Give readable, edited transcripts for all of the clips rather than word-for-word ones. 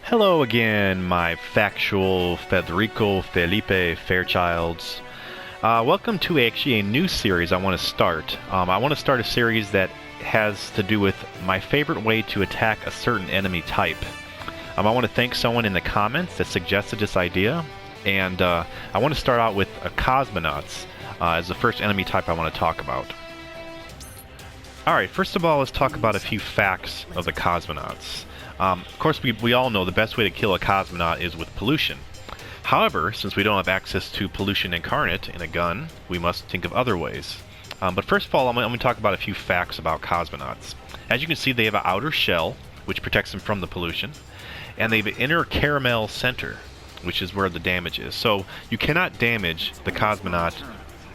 Hello again, my factual Federico Felipe Fairchilds. Welcome to actually a new series I want to start. I want to start a series that has to do with my favorite way to attack a certain enemy type. I want to thank someone in the comments that suggested this idea, and I want to start out with Cosmonauts as the first enemy type I want to talk about. Alright, first of all, let's talk about a few facts of the Cosmonauts. Of course, we all know the best way to kill a cosmonaut is with pollution. However, since we don't have access to pollution incarnate in a gun, we must think of other ways. But first of all, I'm going to talk about a few facts about cosmonauts. As you can see, they have an outer shell, which protects them from the pollution, and they have an inner caramel center, which is where the damage is. So you cannot damage the cosmonaut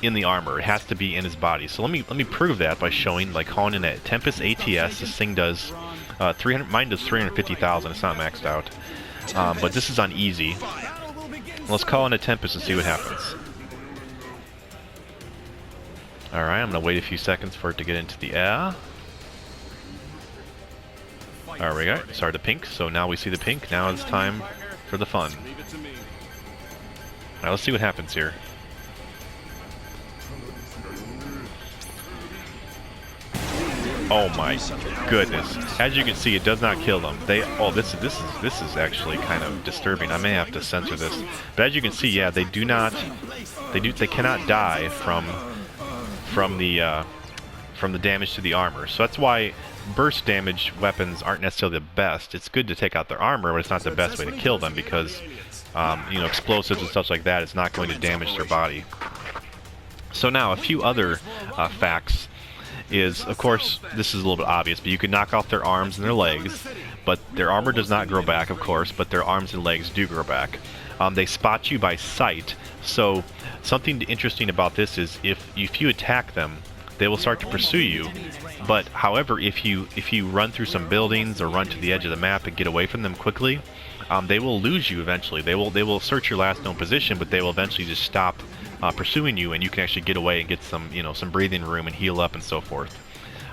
in the armor. It has to be in his body. So let me prove that by showing, like, calling in a Tempest ATS. This thing does 300. Mine does 350,000. It's not maxed out, but this is on easy. Let's call in a Tempest and see what happens. All right, I'm gonna wait a few seconds for it to get into the air. There we go. Started the pink, so now we see the pink. Now it's time for the fun. All right, let's see what happens here. Oh my goodness! As you can see, it does not kill them. This is actually kind of disturbing. I may have to censor this. But as you can see, yeah, they cannot die from the damage to the armor. So that's why burst damage weapons aren't necessarily the best. It's good to take out their armor, but it's not the best way to kill them because explosives and stuff like that is not going to damage their body. So now a few other facts. Is, of course, this is a little bit obvious, but you can knock off their arms and their legs, but their armor does not grow back, of course, but their arms and legs do grow back. They spot you by sight, so something interesting about this is if you attack them, they will start to pursue you, but however, if you run through some buildings or run to the edge of the map and get away from them quickly, they will lose you eventually. They will search your last known position, but they will eventually just stop pursuing you, and you can actually get away and get some breathing room and heal up and so forth.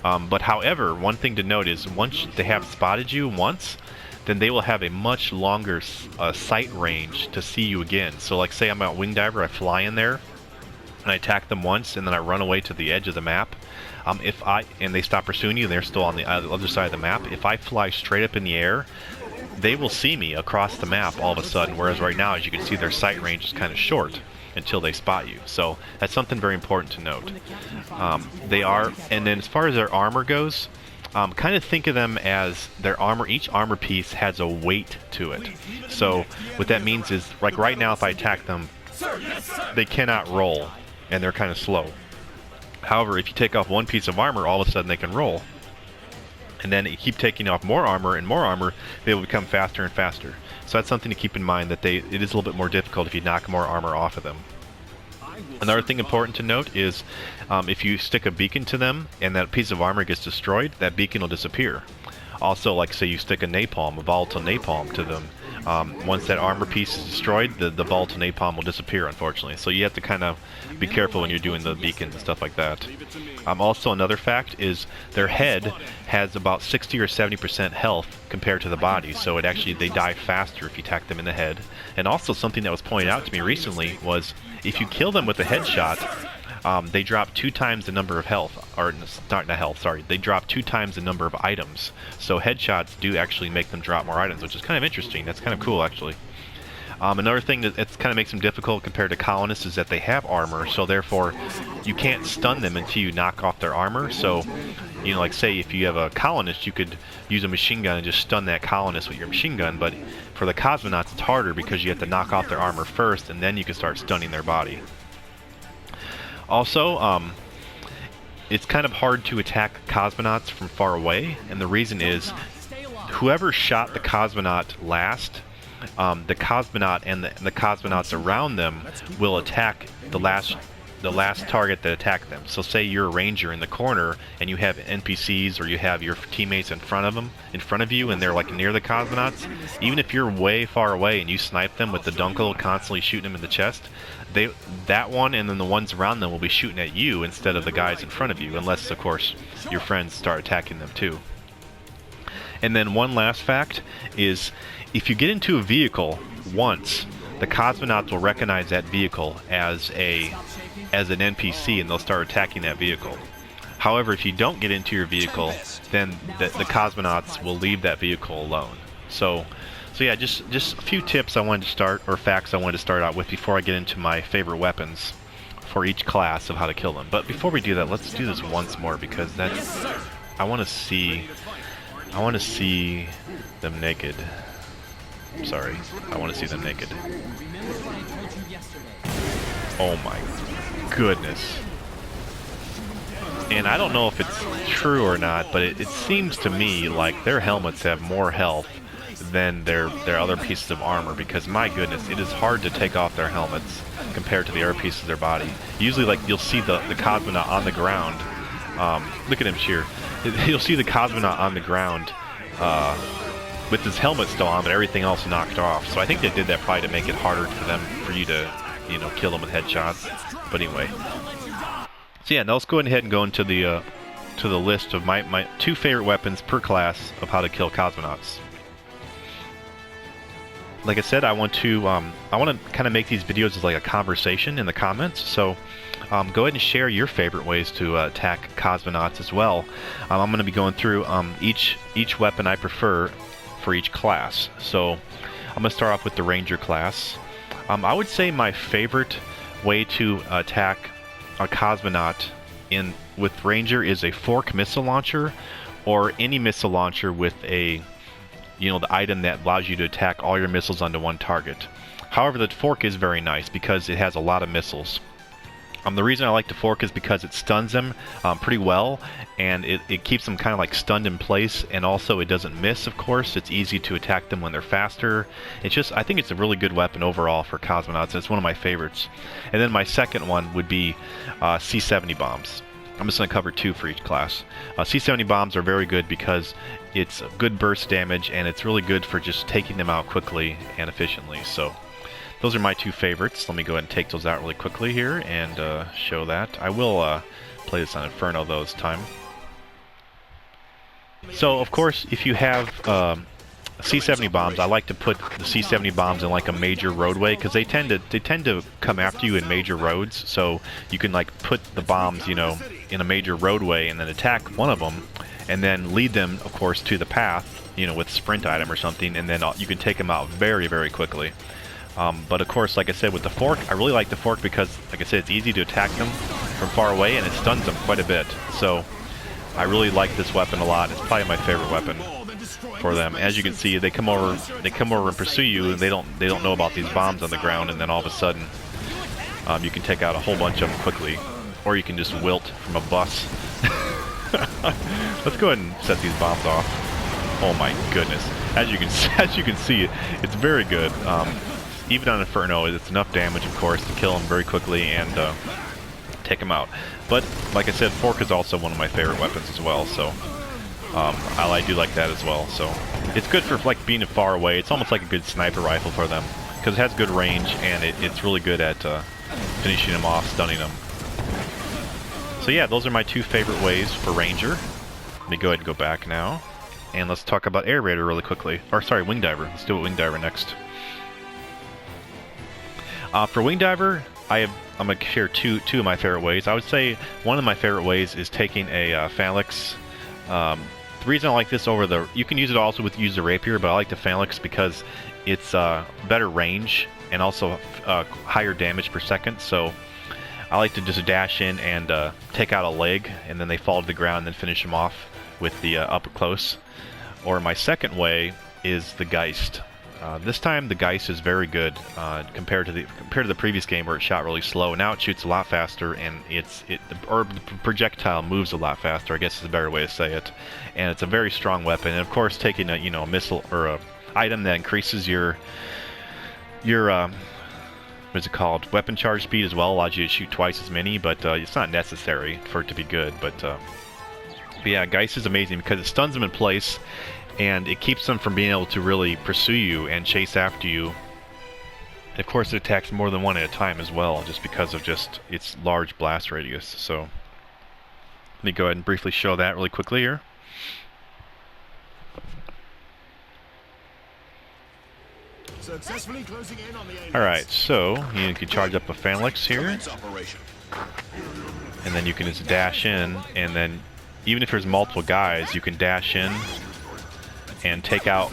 But however, one thing to note is once they have spotted you once, then they will have a much longer sight range to see you again. So like say I'm a wing diver, I fly in there and I attack them once and then I run away to the edge of the map. And they stop pursuing you, they're still on the other side of the map. If I fly straight up in the air, they will see me across the map all of a sudden, whereas right now, as you can see, their sight range is kind of short until they spot you. So that's something very important to note. And then as far as their armor goes, kind of think of them as their armor. Each armor piece has a weight to it. So what that means is, like right now, if I attack them, they cannot roll, and they're kind of slow. However, if you take off one piece of armor, all of a sudden they can roll. And then you keep taking off more armor and more armor, they will become faster and faster. So that's something to keep in mind, that it is a little bit more difficult if you knock more armor off of them. Another thing important to note is if you stick a beacon to them and that piece of armor gets destroyed, that beacon will disappear. Also, like say you stick a volatile napalm to them, once that armor piece is destroyed, the volatile napalm will disappear, unfortunately. So you have to kind of be careful when you're doing the beacons and stuff like that. Also, another fact is their head has about 60 or 70% health compared to the body, so they die faster if you attack them in the head. And also, something that was pointed out to me recently was if you kill them with a headshot, they drop 2 times the number of health, or not health, sorry, they drop 2 times the number of items. So headshots do actually make them drop more items, which is kind of interesting. That's kind of cool, actually. Another thing that kind of makes them difficult compared to colonists is that they have armor, so therefore you can't stun them until you knock off their armor. So, like say if you have a colonist, you could use a machine gun and just stun that colonist with your machine gun, but for the cosmonauts it's harder because you have to knock off their armor first and then you can start stunning their body. Also, it's kind of hard to attack cosmonauts from far away, and the reason is whoever shot the cosmonaut last, the cosmonaut and the cosmonauts around them will attack the last target that attacked them. So say you're a ranger in the corner and you have NPCs or you have your teammates in front of you, and they're like near the cosmonauts. Even if you're way far away and you snipe them with the dunkel, constantly shooting them in the chest, that one and then the ones around them will be shooting at you instead of the guys in front of you, unless of course your friends start attacking them too. And then one last fact is, if you get into a vehicle once, the Cosmonauts will recognize that vehicle as an NPC, and they'll start attacking that vehicle. However, if you don't get into your vehicle, then the Cosmonauts will leave that vehicle alone. So yeah, just a few tips I wanted to start, or facts I wanted to start out with before I get into my favorite weapons for each class of how to kill them. But before we do that, let's do this once more, because I want to see them naked. Sorry, I want to see them naked. Oh my goodness. And I don't know if it's true or not, but it seems to me like their helmets have more health than their other pieces of armor, because my goodness, it is hard to take off their helmets compared to the other pieces of their body. Usually, like, you'll see the Cosmonaut on the ground. Look at him cheer. You'll see the Cosmonaut on the ground with his helmet still on, but everything else knocked off. So I think they did that probably to make it harder for you to, you know, kill them with headshots. But anyway. So yeah, now let's go ahead and go into the list of my 2 favorite weapons per class of how to kill Cosmonauts. Like I said, I want to kind of make these videos as like a conversation in the comments. So go ahead and share your favorite ways to attack Cosmonauts as well. I'm going to be going through each weapon I prefer for each class. So I'm going to start off with the Ranger class. I would say my favorite way to attack a Cosmonaut with Ranger is a fork missile launcher, or any missile launcher with the item that allows you to attack all your missiles onto one target. However, the fork is very nice because it has a lot of missiles. The reason I like the fork is because it stuns them pretty well, and it keeps them kind of like stunned in place, and also it doesn't miss, of course. It's easy to attack them when they're faster. I think it's a really good weapon overall for Cosmonauts. It's one of my favorites. And then my second one would be C70 Bombs. I'm just going to cover 2 for each class. C70 Bombs are very good because it's good burst damage, and it's really good for just taking them out quickly and efficiently. So those are my 2 favorites. Let me go ahead and take those out really quickly here and show that. I will play this on Inferno though this time. So of course, if you have C70 Bombs, I like to put the C70 Bombs in like a major roadway, because they tend to come after you in major roads. So you can like put the bombs, you know, in a major roadway and then attack one of them, and then lead them, of course, to the path, you know, with sprint item or something, and then you can take them out very, very quickly. But of course, like I said, with the fork, I really like the fork because, like I said, it's easy to attack them from far away, and it stuns them quite a bit. So I really like this weapon a lot. It's probably my favorite weapon for them. As you can see, they come over and pursue you, and they don't know about these bombs on the ground, and then all of a sudden, you can take out a whole bunch of them quickly, or you can just wilt from a bus. Let's go ahead and set these bombs off. Oh my goodness! As you can see, it's very good. Even on Inferno, it's enough damage, of course, to kill them very quickly and take them out. But like I said, fork is also one of my favorite weapons as well. So I do like that as well. So it's good for like being far away. It's almost like a good sniper rifle for them because it has good range, and it's really good at finishing them off, stunning them. So yeah, those are my 2 favorite ways for Ranger. Let me go ahead and go back now, and let's talk about Air Raider really quickly. Or sorry, Wing Diver. Let's do a Wing Diver next. For Wing Diver, I'm going to share two of my favorite ways. I would say one of my favorite ways is taking a Phalanx. The reason I like this you can use it also use the Rapier, but I like the Phalanx because it's better range and also higher damage per second. So I like to just dash in and take out a leg, and then they fall to the ground, and then finish them off with the up close. Or my second way is the Geist. This time the Geist is very good compared to the previous game where it shot really slow. Now it shoots a lot faster, and the projectile moves a lot faster, I guess is a better way to say it. And it's a very strong weapon. And of course, taking a missile or a item that increases your what's it called, weapon charge speed as well, allows you to shoot twice as many, but it's not necessary for it to be good. But yeah, Geist is amazing because it stuns them in place, and it keeps them from being able to really pursue you and chase after you. And of course, it attacks more than one at a time as well, just because of its large blast radius. So let me go ahead and briefly show that really quickly here. Successfully closing in on the aliens. Alright, so you can charge up a phalanx here, and then you can just dash in, and then even if there's multiple guys, you can dash in and take out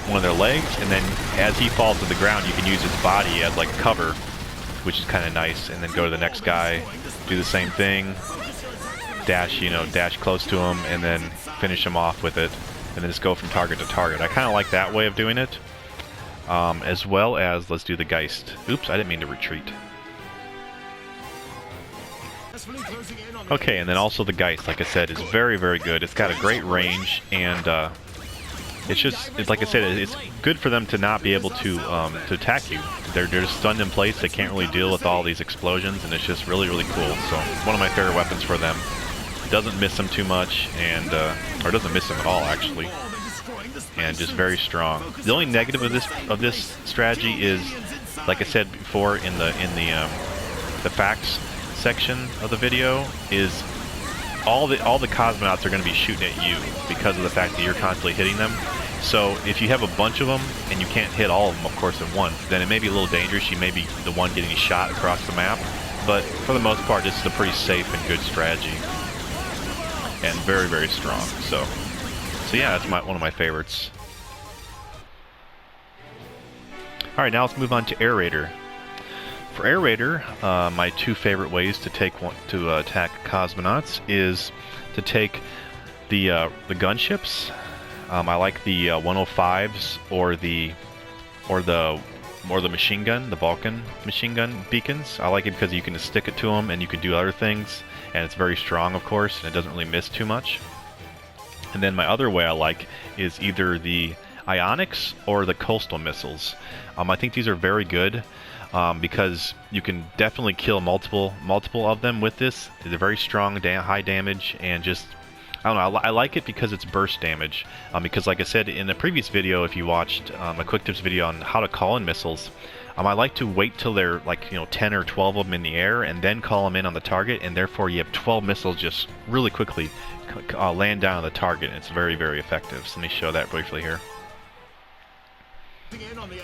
one of their legs, and then as he falls to the ground, you can use his body as like cover, which is kind of nice, and then go to the next guy, do the same thing, dash, you know, dash close to him, and then finish him off with it, and then just go from target to target. I kind of like that way of doing it, as well as, let's do the Geist. Oops, I didn't mean to retreat. Okay, and then also the Geist, like I said, is very, very good. It's got a great range, and it's like I said, it's good for them to not be able to attack you. They're just stunned in place. They can't really deal with all these explosions, and it's just really, really cool. So it's one of my favorite weapons for them. It doesn't miss them too much, and or doesn't miss them at all actually, and just very strong. The only negative of this strategy is, like I said before in the facts section of the video, is all the cosmonauts are going to be shooting at you because of the fact that you're constantly hitting them. So if you have a bunch of them and you can't hit all of them, of course, at once, then it may be a little dangerous. You may be the one getting shot across the map, but for the most part, this is a pretty safe and good strategy, and very, very strong. So yeah, that's one of my favorites. All right, now let's move on to Air Raider. For Air Raider, my two favorite ways to attack Cosmonauts is to take the gunships. I like the 105s or the machine gun, the Vulcan machine gun beacons. I like it because you can just stick it to them and you can do other things, and it's very strong, of course, and it doesn't really miss too much. And then my other way I like is either the ionics or the coastal missiles. I think these are very good. Because you can definitely kill multiple of them with this. They're very strong, high damage, and just, I don't know, I like it because it's burst damage. Because like I said in the previous video, if you watched a quick tips video on how to call in missiles, I like to wait till they're like, 10 or 12 of them in the air and then call them in on the target, and therefore you have 12 missiles just really quickly land down on the target, and it's very, very effective. So let me show that briefly here.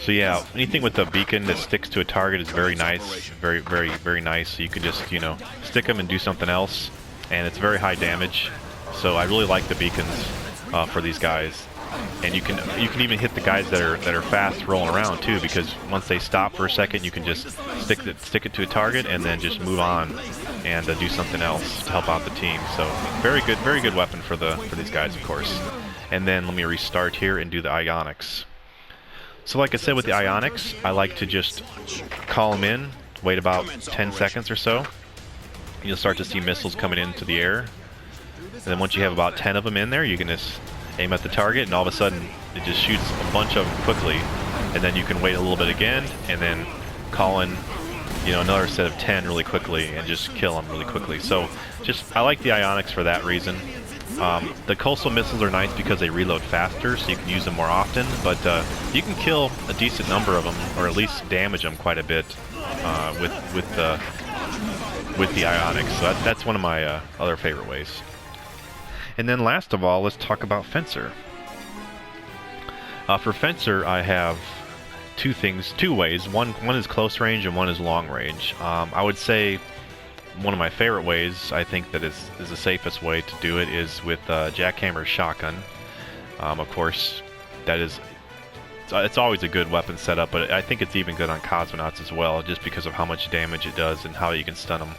So yeah, anything with a beacon that sticks to a target is very nice, very, very, very nice. So you can just, stick them and do something else, and it's very high damage. So I really like the beacons for these guys, and you can even hit the guys that are fast rolling around too, because once they stop for a second, you can just stick it to a target and then just move on and do something else to help out the team. So very good weapon for these guys, of course. And then let me restart here and do the ionics. So like I said with the ionics, I like to just call them in, wait about 10 seconds or so. You'll start to see missiles coming into the air. And then once you have about 10 of them in there, you can just aim at the target, and all of a sudden it just shoots a bunch of them quickly. And then you can wait a little bit again, and then call in, another set of 10 really quickly, and just kill them really quickly. So I like the ionics for that reason. The coastal missiles are nice because they reload faster, so you can use them more often, but you can kill a decent number of them, or at least damage them quite a bit with the ionics. So that's one of my other favorite ways. And then last of all, let's talk about Fencer. For Fencer, I have two ways. One is close range and one is long range. I would say one of my favorite ways, I think that is the safest way to do it, is with Jackhammer's shotgun. Of course, it's always a good weapon setup, but I think it's even good on Cosmonauts as well, just because of how much damage it does and how you can stun them.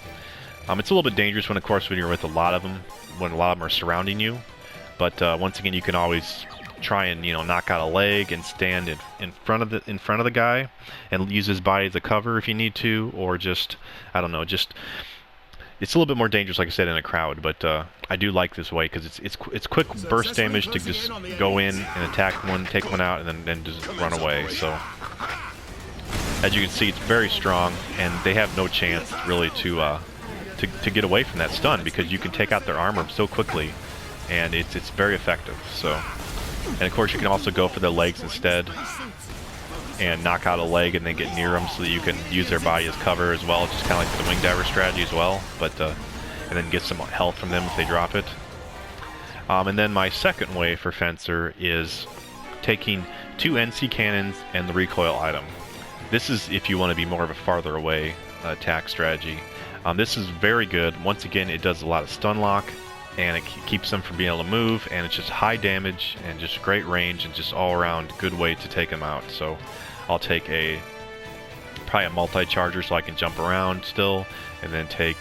It's a little bit dangerous when you're with a lot of them, when a lot of them are surrounding you. But once again, you can always try and knock out a leg and stand in front of the guy and use his body as a cover if you need to, or just, I don't know, just. It's a little bit more dangerous, like I said, in a crowd, but I do like this way because it's quick burst damage to just go in and attack one, take one out, and then just run away. So as you can see, it's very strong, and they have no chance really to get away from that stun, because you can take out their armor so quickly, and it's very effective. So, and of course you can also go for the legs instead and knock out a leg and then get near them so that you can use their body as cover as well, just kind of like the wing diver strategy as well, but and then get some health from them if they drop it. And then my second way for Fencer is taking 2 NC cannons and the recoil item. This is if you want to be more of a farther away attack strategy. This is very good. Once again, it does a lot of stun lock, and it keeps them from being able to move, and it's just high damage and just great range and just all around good way to take them out. So I'll take probably a multi-charger so I can jump around still, and then take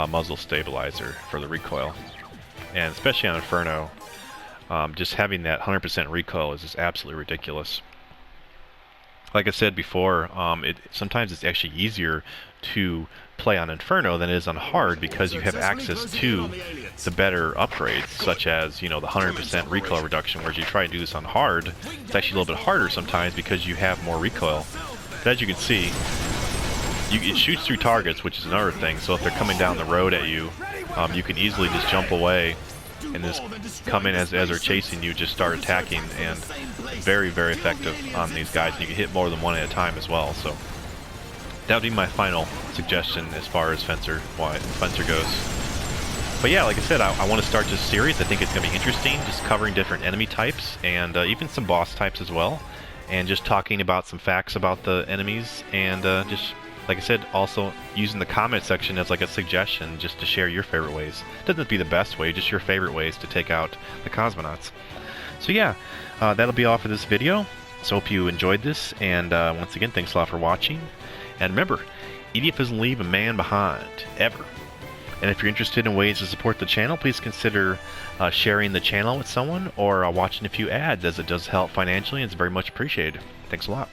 muzzle stabilizer for the recoil. And especially on Inferno, just having that 100% recoil is just absolutely ridiculous. Like I said before, sometimes it's actually easier to play on Inferno than it is on hard, because you have access to the better upgrades, such as, you know, the 100% recoil reduction, whereas you try to do this on hard, it's actually a little bit harder sometimes because you have more recoil. But as you can see, it shoots through targets, which is another thing, so if they're coming down the road at you, you can easily just jump away and just come in as they're chasing you, just start attacking, and very, very effective on these guys. And you can hit more than one at a time as well. So that would be my final suggestion as far as Fencer goes. But yeah, like I said, I want to start this series. I think it's going to be interesting, just covering different enemy types and even some boss types as well, and just talking about some facts about the enemies, and just, like I said, also using the comment section as like a suggestion just to share your favorite ways. Doesn't have to be the best way, just your favorite ways to take out the Cosmonauts. So yeah, that'll be all for this video. So hope you enjoyed this, and once again, thanks a lot for watching. And remember, EDF doesn't leave a man behind, ever. And if you're interested in ways to support the channel, please consider sharing the channel with someone, or watching a few ads, as it does help financially and it's very much appreciated. Thanks a lot.